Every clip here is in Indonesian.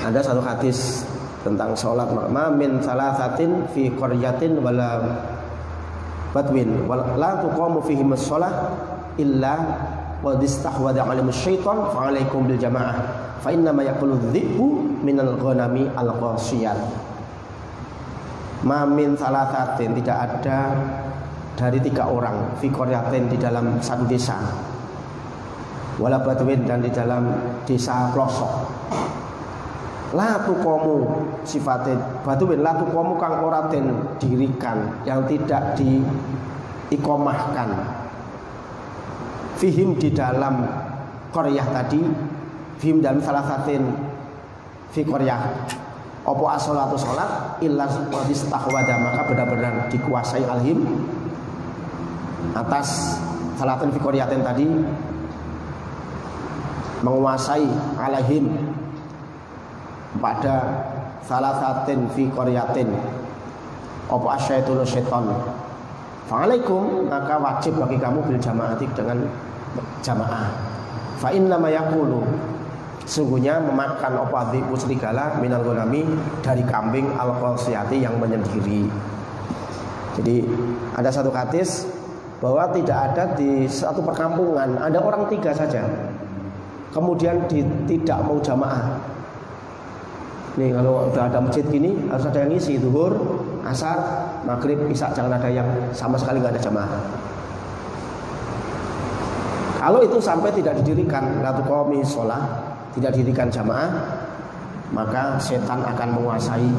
Ada satu hadis tentang sholat, ma min salasatin fi qaryatin wala badwin la tuqamu fihim as-shalah illa wa distahwada 'alaihi syaitan fa 'alaikum bil jamaah fa inna ma yaqulu dhi'bu minal ghanami al-qasiyat. Ma min salasatin, tidak ada dari 3 orang, fi qaryatin, di dalam satu desa, wala badwin, dan di dalam desa pelosok. La tuqamu, sifatnya badwin, la tuqamu kang ora den dirikan, yang tidak diikomahkan, fihim, di dalam qaryah tadi, fihim dalam salasatin fi qaryah, opo as-sholatu sholat illa istahwada, maka benar-benar dikuasai alhim atas salatin fi qaryatin tadi, menguasai alhim pada salasatin fi qaryatin opo asyaitun syaitan, fa'alaikum, maka wajib bagi kamu bil jamaati, dengan jamaah. Fa inna ma yaqulu, sungguhnya memakan opo adhibu serigala minal ghanami, dari kambing al-qasiyati, yang menyendiri. Jadi ada satu hadis bahwa tidak ada di satu perkampungan ada orang 3 saja kemudian tidak mau jamaah. Nih kalau udah ada masjid gini harus ada yang ngisi zuhur, asar, maghrib, isya, jangan ada yang sama sekali nggak ada jamaah. Kalau itu sampai tidak didirikan latu qomi sholat, tidak didirikan jamaah, maka setan akan menguasai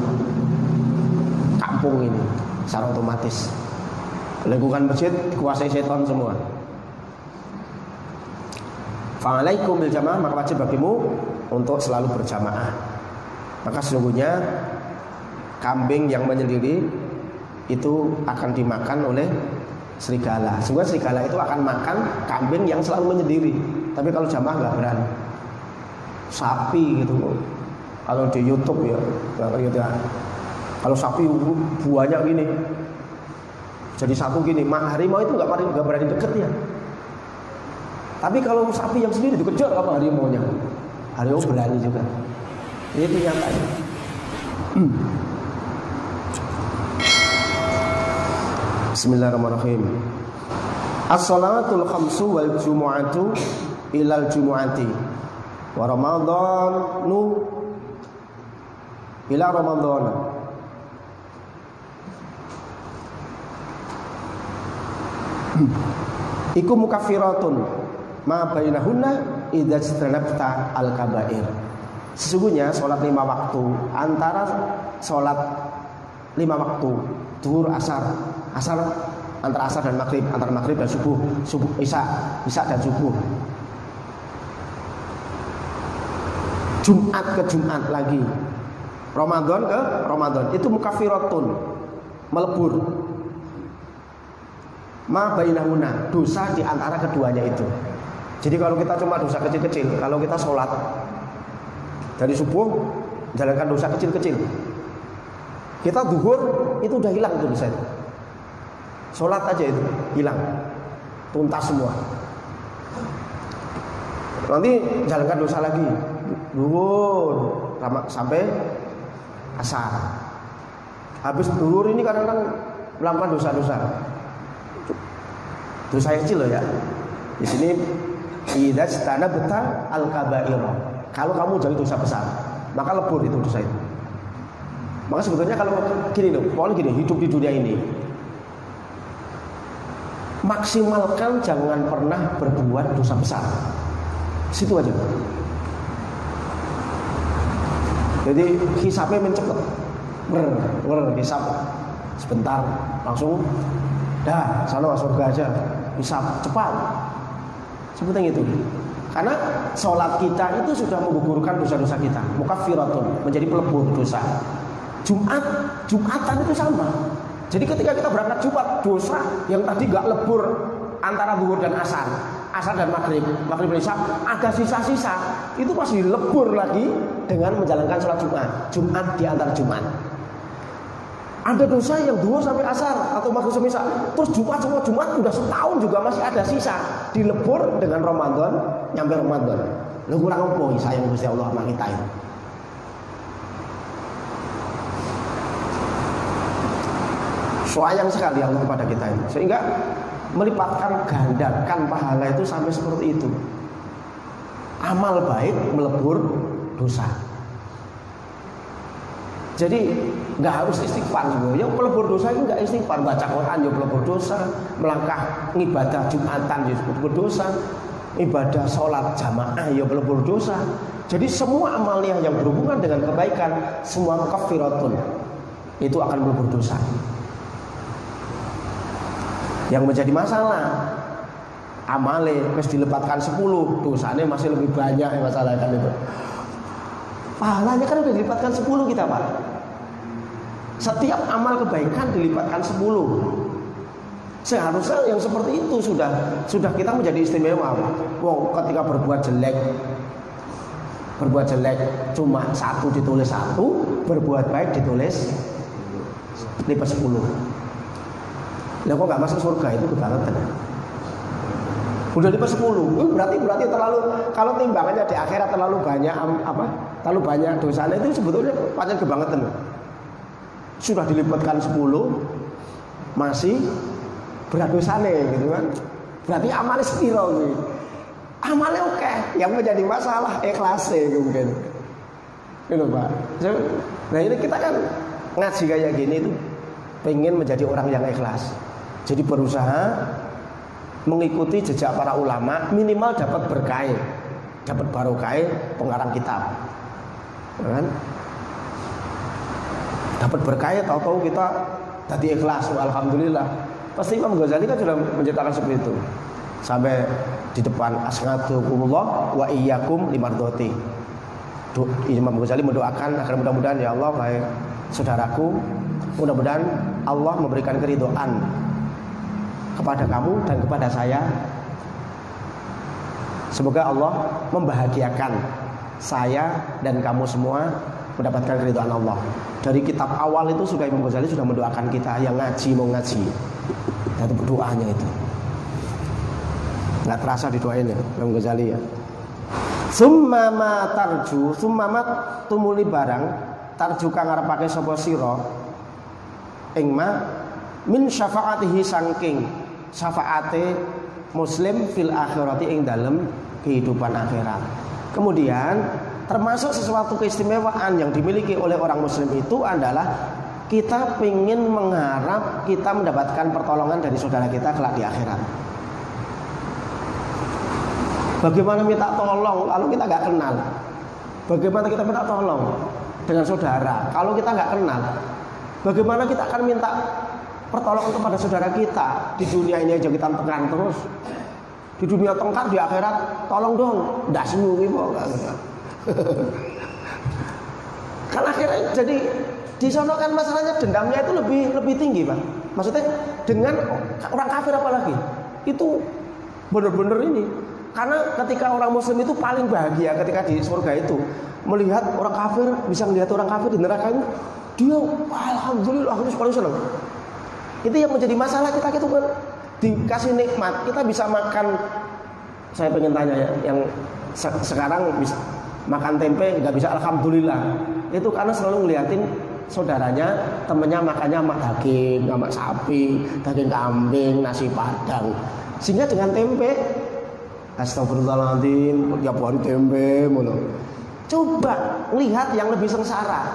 kampung ini secara otomatis. Lingkungan masjid dikuasai setan semua. Fa'alaikum bil jamaah, maka wajib bagimu untuk selalu berjamaah. Maka sesungguhnya kambing yang menyendiri itu akan dimakan oleh serigala. Sehingga serigala itu akan makan kambing yang selalu menyendiri. Tapi kalau jamaah nggak berani. Sapi gitu, kalau di YouTube ya, kalau sapi buahnya gini, jadi satu gini, harimau itu nggak berani deket ya. Tapi kalau sapi yang sendiri dikejar apa harimaunya, harimau berani juga. Itu nyatanya. Bismillahirrahmanirrahim. As-shalatul khamsu wal jumu'atu ilal jumu'ati wa ramadhanu ila ramadhan. Iku mukaffiratun ma bainahunna idza istanabta al-kaba'ir. Sesungguhnya sholat 5 waktu, antara sholat 5 waktu, zuhur, asar antara asar dan maghrib, antara maghrib dan subuh, isya dan subuh, Jumat ke Jumat lagi, Ramadan ke Ramadan, itu mukaffiratun, melebur, ma bainahuna, dosa di antara keduanya itu. Jadi kalau kita cuma dosa kecil-kecil, kalau kita sholat dari subuh jalankan dosa kecil-kecil, kita zuhur itu udah hilang itu dosa itu. Sholat aja itu hilang, tuntas semua. Nanti jalankan dosa lagi, zuhur sampai asar. Habis zuhur ini kadang-kadang melakukan dosa-dosa yang kecil loh ya. Di sini idza tanabta al-kaba'ir. Kalau kamu jauhi dosa besar, maka lebur itu dosa itu. Maka sebetulnya kalau gini loh, pokoknya gini, hidup di dunia ini maksimalkan jangan pernah berbuat dosa besar. Situ aja. Jadi hisapnya mencepet, hisap sebentar langsung dah sana masuk surga aja, hisap cepat. Seperti itu. Karena sholat kita itu sudah menggugurkan dosa-dosa kita, mukaffiratun, menjadi pelebur dosa. Jumatan itu sama. Jadi ketika kita berangkat Jumat, dosa yang tadi gak lebur antara zuhur dan asar dan maghrib dan isya, ada sisa-sisa, itu masih lebur lagi dengan menjalankan sholat Jumat di antara Jumat. Ada dosa yang zuhur sampai asar atau maghrib sampai isya, terus Jumat semua Jumat udah setahun juga masih ada sisa, dilebur dengan Ramadan, nyampe Ramadan. Lu kurang apa sayang Gusti Allah sama kita itu. sayang sekali Allah kepada kita ini, sehingga melipatkan gandakan pahala itu sampai seperti itu. Amal baik melebur dosa. Jadi nggak harus istighfar sebenarnya. Yang pelebur dosa itu nggak istighfar, baca Quran ya pelebur dosa, melangkah ibadah Jumatan ya pelebur dosa, ibadah sholat jamaah ya pelebur dosa. Jadi semua amalnya yang berhubungan dengan kebaikan, semua kafiratun, itu akan melebur dosa. Yang menjadi masalah, amale harus dilepatkan 10, dosanya masih lebih banyak ya masalah kan itu. Pahalanya kan udah dilipatkan 10 kita Pak. Setiap amal kebaikan dilipatkan 10. Seharusnya yang seperti itu sudah kita menjadi istimewa Pak. Wong ketika berbuat jelek cuma 1 ditulis 1, berbuat baik ditulis lipat 10. Lah kok gak masuk surga, itu kebangetan. Udah lipat 10. Berarti terlalu, kalau timbangannya di akhirat terlalu banyak terlalu banyak dosanya, itu sebetulnya panjang kebangetan. Sudah dilipatkan 10 masih berat dosanya gitu kan. Berarti amalnya sepiro gitu. Amalnya oke, yang menjadi masalah ikhlasnya mungkin. Gitu Pak. Nah ini kita kan ngaji kayak gini tuh pengen menjadi orang yang ikhlas. Jadi berusaha mengikuti jejak para ulama, minimal dapat berkah, dapat barokah pengarang kitab, kan? Dapat berkah, tahu-tahu kita tadi ikhlas, alhamdulillah. Pasti Imam Ghazali kan sudah menceritakan seperti itu, sampai di depan as'adukumullah wa iyyakum limardoti. Imam Ghazali mendoakan agar mudah-mudahan ya Allah, hai saudaraku, mudah-mudahan Allah memberikan keridhaan kepada kamu dan kepada saya. Semoga Allah membahagiakan saya dan kamu semua mendapatkan keridhaan Allah. Dari kitab awal itu sudah Imam Ghazali sudah mendoakan kita yang ngaji mau ngaji. Itu berdoanya itu. Nggak terasa didoain ya Imam Ghazali ya. Summa ma tarju, summa ma tumuli barang tarju kang ngarepake sapa sira ing ma min syafaatihi saking syafaate muslim fil akhirati ing dalem kehidupan akhirat. Kemudian termasuk sesuatu keistimewaan yang dimiliki oleh orang muslim itu adalah kita ingin mengharap kita mendapatkan pertolongan dari saudara kita kelak di akhirat. Bagaimana minta tolong kalau kita nggak kenal? Bagaimana kita minta tolong dengan saudara kalau kita nggak kenal? Bagaimana kita akan minta pertolongan kepada saudara kita di dunia ini aja kita tengkar terus, di dunia tengkar, di akhirat tolong dong, ndak semua kan akhirnya jadi di sana kan masalahnya dendamnya itu lebih tinggi Pak. Maksudnya dengan orang kafir apalagi itu benar-benar ini, karena ketika orang muslim itu paling bahagia ketika di surga itu melihat orang kafir, bisa melihat orang kafir di neraka itu, dia alhamdulillah harus paling senang. Itu yang menjadi masalah kita itu kan dikasih nikmat, kita bisa makan. Saya pengen tanya ya, yang sekarang bisa makan tempe nggak bisa alhamdulillah, itu karena selalu ngeliatin saudaranya, temennya makannya sama daging, sama sapi, daging kambing, nasi padang, sehingga dengan tempe, astagfirullahaladzim, tiap hari tempe mulu. Coba lihat yang lebih sengsara,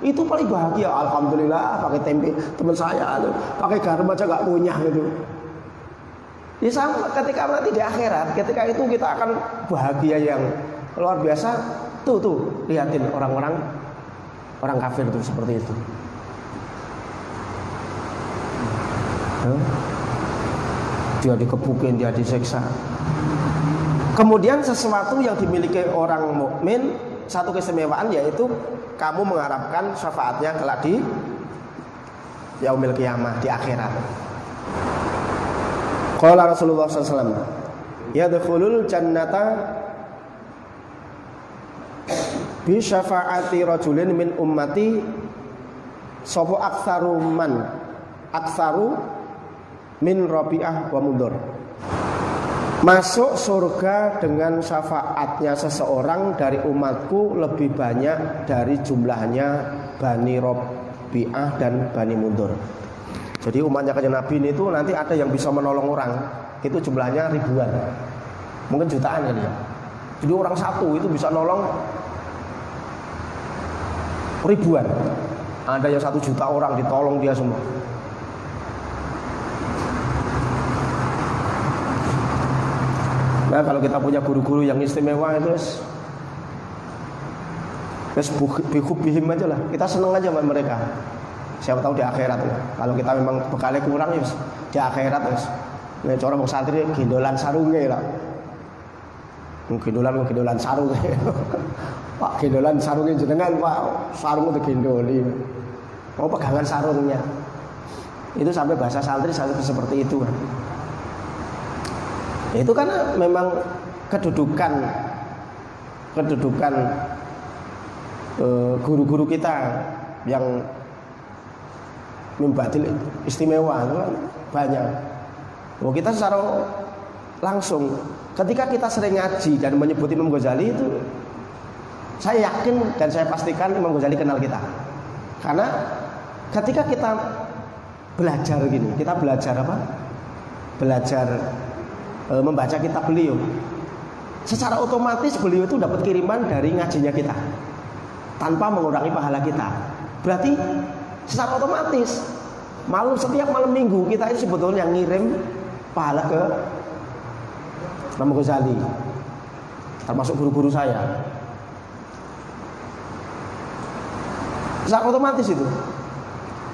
itu paling bahagia, alhamdulillah pakai tempe, teman saya pakai garam aja nggak punya gitu. Ya sama ketika nanti di akhirat, ketika itu kita akan bahagia yang luar biasa. Tuh lihatin orang kafir itu seperti itu. Dia dikepukin, dia disiksa. Kemudian sesuatu yang dimiliki orang mukmin, satu keistimewaan yaitu kamu mengharapkan syafaatnya kelak di yaumil qiyamah, di akhirat. Qala Rasulullah SAW, yadkhulul jannata bi syafaati rajulin min ummati sapa aktsaru min Rabi'ah wa Mudhar. Masuk surga dengan syafaatnya seseorang dari umatku lebih banyak dari jumlahnya Bani Rabi'ah dan Bani Mudhar. Jadi umatnya kanjeng Nabi ini itu nanti ada yang bisa menolong orang, itu jumlahnya ribuan, mungkin jutaan kali ya. Jadi orang satu itu bisa nolong ribuan. Ada yang 1 juta orang ditolong dia semua. Nah kalau kita punya guru-guru yang istimewa itu bihubihim aja lah. Kita seneng aja sama mereka. Siapa tahu di akhirat ya. Kalau kita memang bekalnya kurang ya di akhirat ya. Nek cara wong santri gendolan sarunge lah. Gendolan sarunge. Pak gendolan sarunge jenengan Pak, sarung itu gendoli. Mau pegangan sarungnya. Itu sampai bahasa santri sampai seperti itu kan. Itu karena memang kedudukan guru-guru kita yang mimbatil istimewa itu kan banyak. Kita secara langsung ketika kita sering ngaji dan menyebut Imam Ghazali itu, saya yakin dan saya pastikan Imam Ghazali kenal kita. Karena ketika kita belajar gini, kita belajar apa? Belajar membaca kitab beliau, secara otomatis beliau itu dapat kiriman dari ngajinya kita tanpa mengurangi pahala kita. Berarti secara otomatis setiap malam minggu kita itu sebetulnya ngirim pahala ke Imam Ghazali, termasuk guru-guru saya. Secara otomatis itu.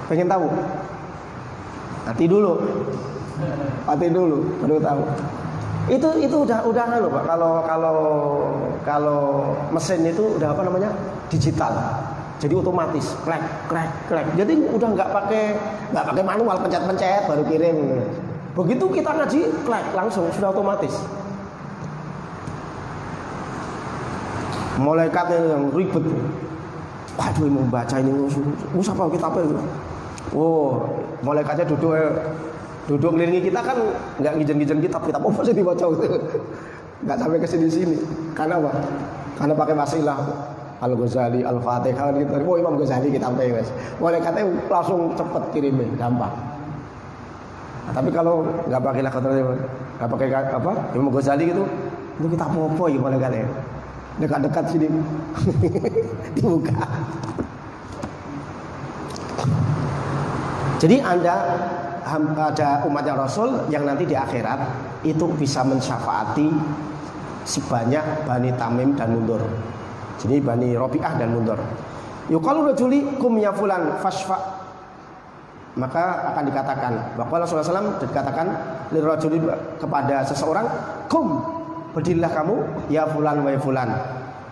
Pengen tahu? Hati dulu baru tahu. Itu udah loh Pak. Kalau mesin itu udah apa namanya? Digital. Jadi otomatis, klek. Jadi udah nggak pakai manual, pencet baru kirim. Begitu kita ngaji, klek langsung sudah otomatis. Malaikatnya yang ribet. Waduh, mau baca ini usah apa kita apa itu. Oh, malaikatnya duduk ngelilingi kita kan nggak ngijen kitab apa sih dibaca itu. Nggak sampai ke sini. Karena apa? Karena pakai wasilah. Al-Ghazali, Al-Fatihah gitu. Oh Imam Ghazali kita pakai guys. Malaikatnya langsung cepet kirimnya, gampang. Nah, tapi kalau nggak pakai nggak pakai apa Imam Ghazali gitu, itu kita apa ya malaikatnya? Dekat-dekat sini dibuka. Jadi ada umatnya Rasul yang nanti di akhirat itu bisa mensyafaati sebanyak Bani Tamim dan Mundur. Jadi Bani Robi'ah dan Mundur. Yuqalu rajuli kum ya fulan fashfa. Maka akan dikatakan bahwa Rasulullah SAW dikatakan lirajuli kepada seseorang, kum, berdirilah kamu ya fulan wa ya fulan,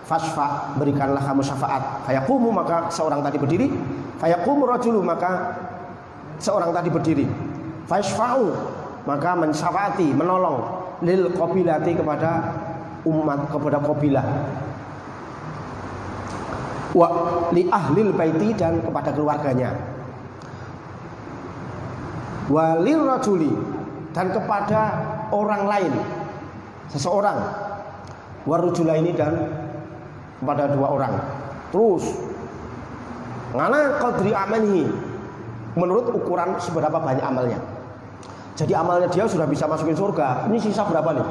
fashfa, berikanlah kamu syafaat. Fayaqumu, maka seorang tadi berdiri. Fayaqumu rajulu, maka seorang tadi berdiri. Fashfa'u, maka mensyafaati, menolong lil qabilati, kepada umat, kepada qabilah. Wa li ahlil baiti, dan kepada keluarganya. Wa lil rajuli, dan kepada orang lain, seseorang. Wa rujulaini, dan kepada 2 orang. Terus ngana qadri amalihi, menurut ukuran seberapa banyak amalnya. Jadi amalnya dia sudah bisa masukin surga. Ini sisa berapa nih?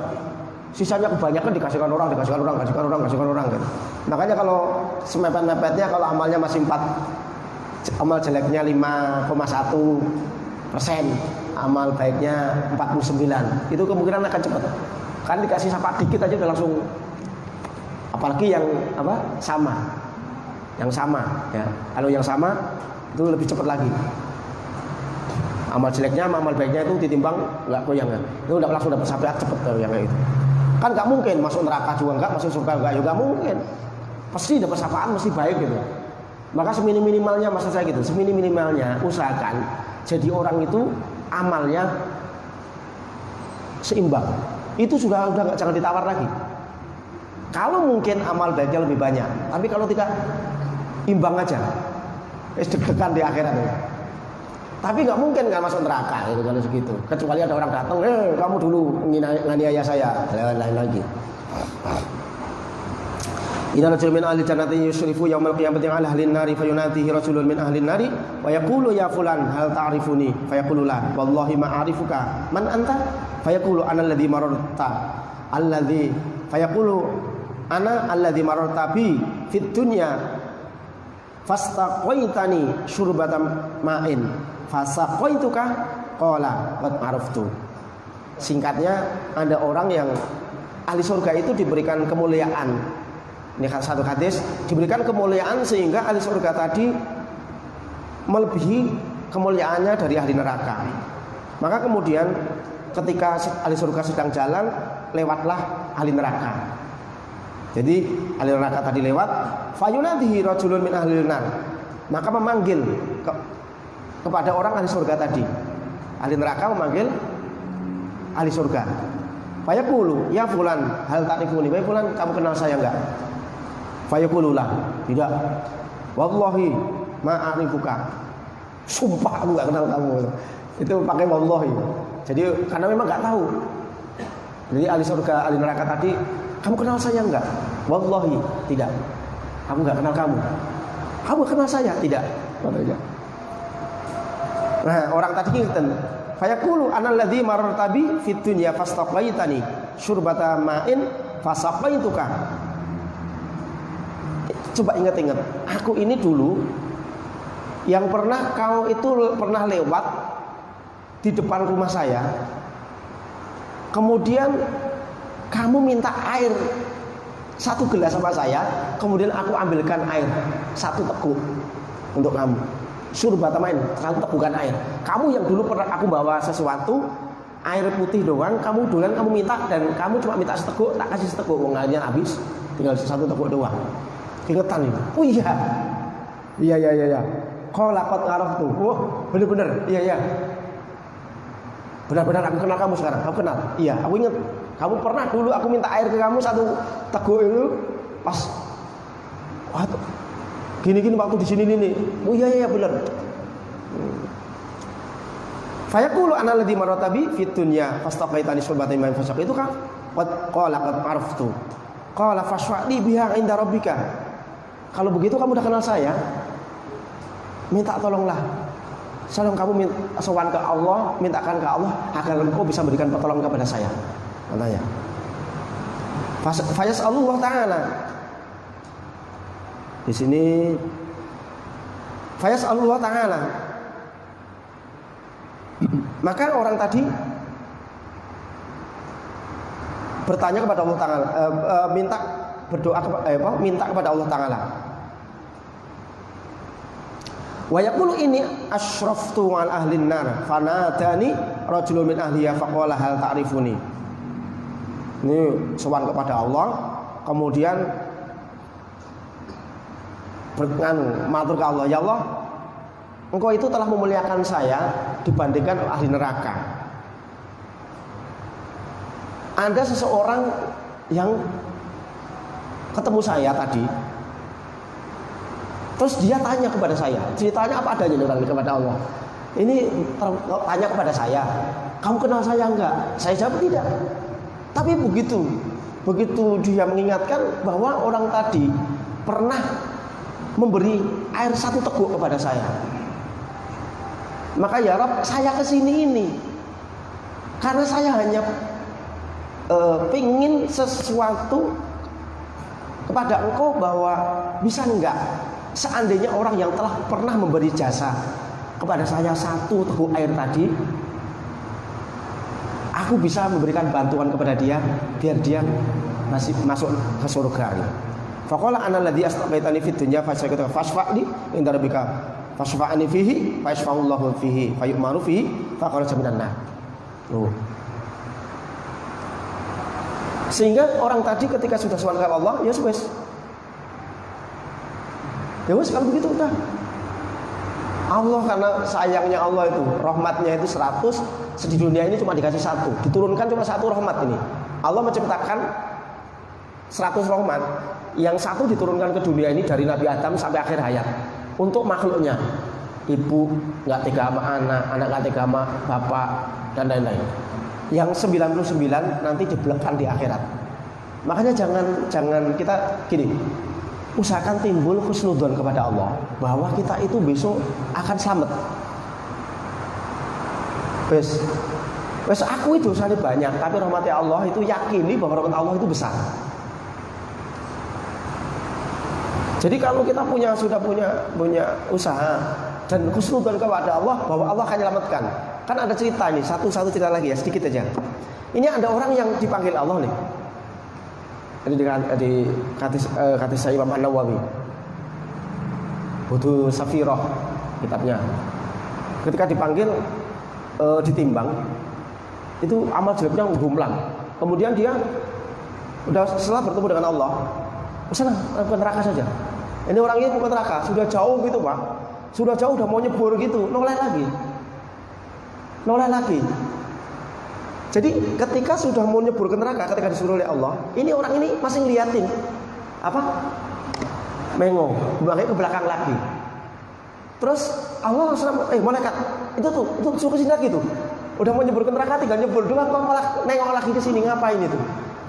Sisanya kebanyakan dikasihkan orang gitu. Makanya kalau semepet-mepetnya, kalau amalnya masih 4, amal jeleknya 5,1%, amal baiknya 49, itu kemungkinan akan cepat. Kan dikasih syafaat dikit aja udah langsung. Apalagi yang apa? Yang sama ya. Kalau yang sama itu lebih cepat lagi. Amal jeleknya sama amal baiknya itu ditimbang nggak goyangan. Itu udah langsung dapat syafaat cepet tuh yang kayak itu. Kan nggak mungkin masuk neraka juga nggak, masuk surga nggak mungkin. Pasti dapat syafaat, mesti baik gitu. Maka seminimalnya, maksud saya gitu, seminimalnya usahakan jadi orang itu amalnya seimbang. Itu sudah nggak, jangan ditawar lagi. Kalau mungkin amal baiknya lebih banyak, tapi kalau tidak, imbang aja. Deg-degan di akhirat ya. Tapi nggak mungkin nggak masuk neraka gitu, kalau segitu. Kecuali ada orang datang, kamu dulu nganiaya saya, lain lagi. Inna rajulun min ahli jannati yushrifu yaumal qiyamati ala ahli nari fayunatihi rajulun min ahli nari wa yaqulu ya fulan hal ta'rifuni fayaqulu la wallahi ma a'rifuka man anta fayaqulu ana alladhi mararta alladhi fayaqulu ana alladhi mararta bi fid dunya fastaqaitani syurbatam ma'in fasaqaituka qala qad araftu. Singkatnya, ada orang yang ahli surga itu diberikan kemuliaan. Ini satu hadis, diberikan kemuliaan sehingga ahli surga tadi melebihi kemuliaannya dari ahli neraka. Maka kemudian ketika ahli surga sedang jalan, lewatlah ahli neraka. Jadi ahli neraka tadi lewat, fayunadihi rajulun min ahli nar. Maka memanggil kepada orang ahli surga tadi. Ahli neraka memanggil ahli surga. Fayaqulu ya fulan hal ta'rifuni, wahai fulan kamu kenal saya enggak? Fayaqulu la, tidak. Wallahi ma a'rifuka, sumpah aku enggak kenal kamu. Itu pakai wallahi. Jadi karena memang enggak tahu. Jadi ahli surga, ahli neraka tadi, kamu kenal saya enggak? Wallahi tidak. Aku enggak kenal kamu. Kamu kenal saya? Tidak. Nah, orang tadi ngeten. Fayaqulu ana alladzi mararta bi fid dunya fastaqaitani syurbata ma'in fasaqaituka. Coba ingat-ingat, aku ini dulu yang pernah kau itu pernah lewat di depan rumah saya. Kemudian kamu minta air 1 gelas sama saya, kemudian aku ambilkan air 1 teguk untuk kamu. Syurbata ma'in, 1 tegukan air. Kamu yang dulu pernah aku bawa sesuatu air putih doang, kamu duluan kamu minta dan kamu cuma minta seteguk, tak kasih seteguk, wong airnya habis, tinggal 1 teguk doang. Ingetan itu. Oh iya. Iya. Kau lakot ngaraf tuh. Oh bener. Iya. Benar-benar aku kenal kamu sekarang. Kamu kenal? Iya. Aku ingat. Kamu pernah dulu aku minta air ke kamu 1 teguk itu pas. Wah, gini waktu di sini nih. Oh iya benar. Fayaqulu ana alladzi mararta bi fid dunya fastaqaitani syurbatan ma'in fasaq itu kan qala qad araftu. Qala fashfa'li biha 'inda rabbika. Kalau begitu kamu udah kenal saya, minta tolonglah. Salam kamu sowan ke Allah, mintakan ke Allah agar engkau bisa berikan pertolongan kepada saya. Katanya. Fayas'alullah ta'ala. Di sini fayas'alullah ta'ala. Maka orang tadi bertanya kepada Allah Ta'ala, minta kepada Allah Ta'ala. Wa yaqulu ini asyraftu al ahlin nar fanadani rajulun min ahliya faqala hal ta'rifuni. Ini sowan kepada Allah, kemudian matur ke Allah, ya Allah, engkau itu telah memuliakan saya dibandingkan ahli neraka. Ada seseorang yang ketemu saya tadi, terus dia tanya kepada saya, ceritanya apa adanya orang kepada Allah. Ini tanya kepada saya, kamu kenal saya enggak? Saya jawab tidak. Tapi begitu dia mengingatkan bahwa orang tadi pernah memberi air 1 teguk kepada saya. Maka ya Rabb, saya kesini ini karena saya hanya pingin sesuatu kepada engkau, bahwa bisa enggak seandainya orang yang telah pernah memberi jasa kepada saya 1 teguk air tadi, aku bisa memberikan bantuan kepada dia biar dia masih masuk ke surga. Faqala ana alladzi astaqaitani fid dunya fasaqata fasfa'li inda rabbika fasfa'ani fihi fayashfa'ullahu fihi fayu'maru fihi faqala minan nar. Sehingga orang tadi ketika sudah sowan kepada Allah, ya wes. Ya wes, kalau begitu udah. Allah karena sayangnya Allah itu, rahmatnya itu 100, di dunia ini cuma dikasih 1, diturunkan cuma 1 rahmat ini. Allah menciptakan 100 rahmat, yang 1 diturunkan ke dunia ini dari Nabi Adam sampai akhir hayat untuk makhluknya. Ibu nggak tega sama anak nggak tega sama bapak dan lain-lain. Yang 99 nanti dibelekkan di akhirat. Makanya jangan kita gini, usahakan timbul husnudzon kepada Allah bahwa kita itu besok akan selamat. Wes aku itu dosanya banyak, tapi rahmat Allah itu yakini bahwa rahmat Allah itu besar. Jadi kalau kita sudah punya usaha dan husnudzon kepada Allah bahwa Allah akan menyelamatkan. Kan ada cerita nih, satu cerita lagi ya, sedikit aja. Ini ada orang yang dipanggil Allah nih. Jadi di hadis Imam An-Nawawi. Butuh Safirah kitabnya. Ketika dipanggil ditimbang, itu amal jeleknya gumlang. Kemudian dia setelah bertemu dengan Allah, sana ke neraka saja. Ini orang ini bukan neraka, sudah jauh gitu Pak. Sudah jauh, udah mau nyebur gitu, noleh lagi. Jadi ketika sudah mau nyebur ke neraka, ketika disuruh oleh Allah, ini orang ini masih ngeliatin mengong, bangkit ke belakang lagi. Terus Allah langsung malaikat, itu suruh ke sini lagi tuh. Udah mau nyebur ke neraka, tinggal nyebur doang, kok malah nengok lagi ke sini, ngapain itu?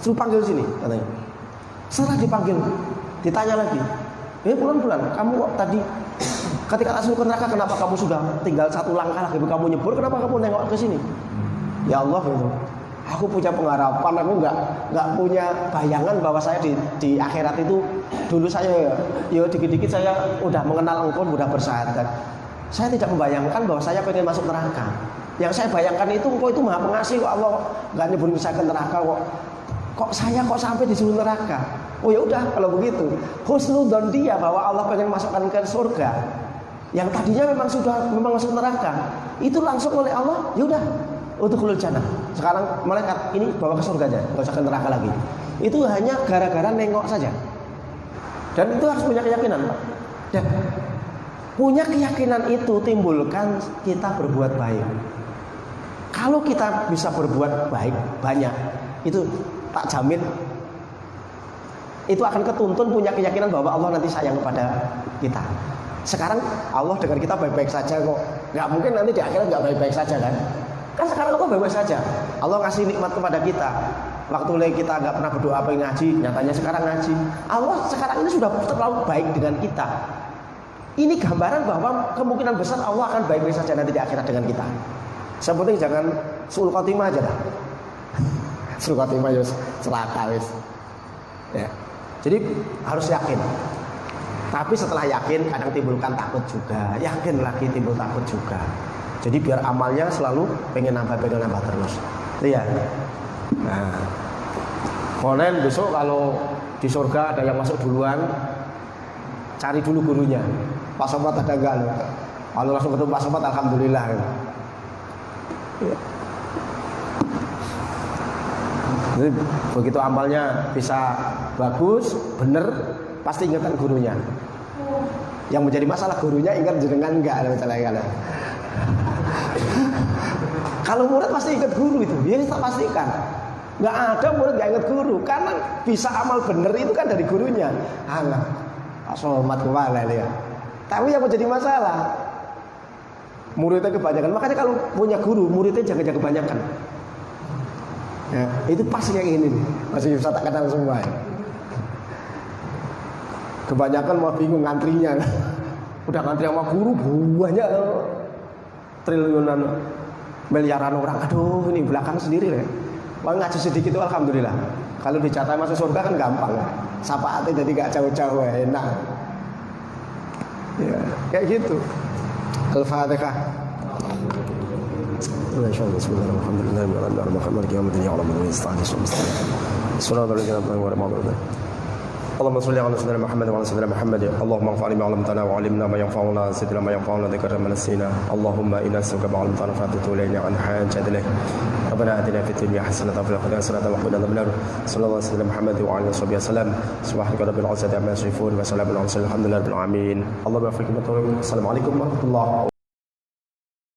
Suruh panggil sini katanya. Setelah dipanggil, ditanya lagi, bulan-bulan, kamu tadi ketika tak suruh ke neraka, kenapa kamu sudah tinggal satu langkah lagi kamu nyebur, kenapa kamu nengok ke sini? Ya Allah gitu. Aku punya pengharapan, aku nggak punya bayangan bahwa saya di akhirat itu dulu saya dikit-dikit saya udah mengenal engkau, udah bersyahadat. Saya tidak membayangkan bahwa saya pengen masuk neraka. Yang saya bayangkan itu engkau itu maha pengasih kok, Allah nggak nyeburin saya ke neraka kok. Kok saya sampai disuruh neraka? Oh ya udah kalau begitu, husnudzon dia bahwa Allah pengen masukkan ke surga. Yang tadinya memang masuk neraka, itu langsung oleh Allah, ya udah. Udkhulul jannah. Sekarang malaikat ini bawa ke surga aja, enggak usah ke neraka lagi. Itu hanya gara-gara nengok saja. Dan itu harus punya keyakinan, Pak. Dan punya keyakinan itu timbulkan kita berbuat baik. Kalau kita bisa berbuat baik banyak, itu tak jamin itu akan ketuntun punya keyakinan bahwa Allah nanti sayang kepada kita. Sekarang Allah dengan kita baik-baik saja kok. Nggak mungkin nanti di akhirat nggak baik-baik saja kan? Kan sekarang kok baik-baik saja. Allah ngasih nikmat kepada kita. Waktu kita nggak pernah berdoa pengen ngaji, nyatanya sekarang ngaji. Allah sekarang ini sudah terlalu baik dengan kita. Ini gambaran bahwa kemungkinan besar Allah akan baik-baik saja nanti di akhirat dengan kita. Sepenting jangan suul khotimah aja dah. Suul khotimah ya celaka wis. Ya. Jadi harus yakin. Tapi setelah yakin kadang timbulkan takut juga. Yakin lagi timbul takut juga. Jadi biar amalnya selalu pengen nambah terus. Lihat. Nah, konen besok kalau di surga ada yang masuk duluan, cari dulu gurunya. Pak Somat ada enggak? Kalau langsung ketemu Pak Somat, alhamdulillah. Ya. Jadi begitu amalnya bisa bagus, bener, pasti ingatkan gurunya. Yang menjadi masalah gurunya ingat jenengan enggak ada masalah. Kalau murid pasti ingat guru itu, dia tak pastikan. Nggak ada murid nggak ingat guru, karena bisa amal bener itu kan dari gurunya. Alah, Pak Somat kemana dia? Tapi yang menjadi masalah, muridnya kebanyakan. Makanya kalau punya guru, muridnya jangan kebanyakan. Ya, itu pasti yang ini nih. Masih bisa tak kenal semua. Ya. Kebanyakan mau bingung ngantrinya. Udah ngantri sama guru banyak, triliunan, miliaran orang. Aduh, ini belakang sendiri ya. Kalau ngaji sedikit itu alhamdulillah. Kalau dicatat masuk surga kan gampang. Syafaatnya jadi gak jauh-jauh, enak. Ya, kayak gitu. Al-Fatihah. اللهم صل على سيدنا محمد وعلى سيدنا محمد اللهم انفعنا بما علمتنا وعلمنا ما ينفعنا زدنا ما ينفعنا ذكرنا ما نسينا اللهم انا نسالك ما علمتنا فاتت الينا عن حاجه اليك ربنا اتنا في الدنيا حسنه وفي الاخره حسنه وقنا عذاب النار صلى الله على سيدنا محمد وعلى اله وصحبه وسلم سبحانك رب العزه عما يصفون وسلام على المرسلين الحمد لله رب العالمين اللهم بارك فيكم. السلام عليكم ورحمه الله.